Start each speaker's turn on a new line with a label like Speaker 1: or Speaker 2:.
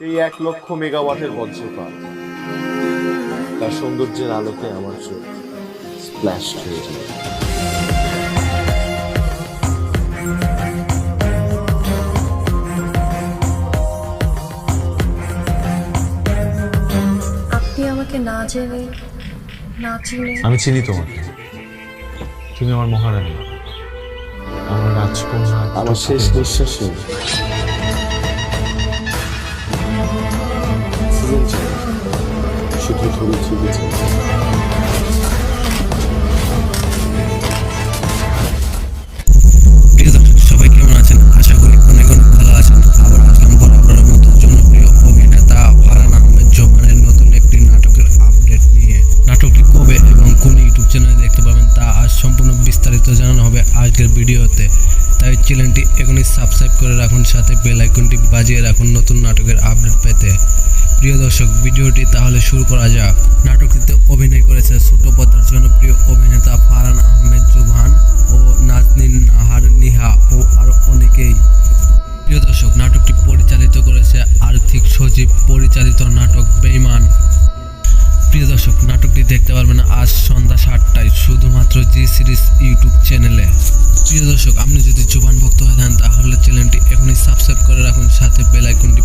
Speaker 1: এই 1,00,000 মেগাওয়াটের বজ্রপাত, তার সৌন্দর্যের আলোকে আমার চোখ স্প্ল্যাশ হয়ে যায়।
Speaker 2: আপনি আমাকে না জেনে না চিনে
Speaker 3: আমি চিনি তোমাকে, তুমি আমার মহারানী, আমার রাজকন্যা।
Speaker 1: আমার শেষ নিঃশ্বাসে শুধু ধরে চলেছে।
Speaker 4: প্রিয় দর্শক, সবাই কেমন আছেন? আশা করি অনেক অনেক ভালো আছেন। আবার আসলাম বরাবরের মতো জনপ্রিয় অভিনেতা ফারহান আহমেদ জোবানের নতুন একটি নাটকের আপডেট নিয়ে। নাটকটি কবে এবং কোন ইউটিউব চ্যানেলে দেখতে পাবেন তা আজ সম্পূর্ণ বিস্তারিত জানানো হবে আজকের ভিডিওতে। তাই চ্যানেলটি এখনই সাবস্ক্রাইব করে রাখুন, সাথে বেল আইকনটি বাজিয়ে রাখুন নতুন নাটকের আপডেট পেতে। প্রিয় দর্শক, ভিডিওটি তাহলে শুরু করা যাক। নাটকটিতে অভিনয় করেছে ছোট পর্দার জনপ্রিয় অভিনেতা ফারহান আহমেদ জোবান ও নাজনীন নাহার, নিহা ও আরো অনেকেই। প্রিয় দর্শক, নাটকটি পরিচালিত করেছে আর্থিক সজীব পরিচালিত নাটক বেঈমান। প্রিয় দর্শক, নাটকটি দেখতে পারবেন আজ সন্ধ্যা 7টায় শুধুমাত্র জি সিরিজ ইউটিউব চ্যানেলে। প্রিয় দর্শক, আপনি যদি জোবান ভক্ত হয়ে থাকেন তাহলে চ্যানেলটি এখনই সাবস্ক্রাইব করে রাখুন, সাথে বেল আইকনটি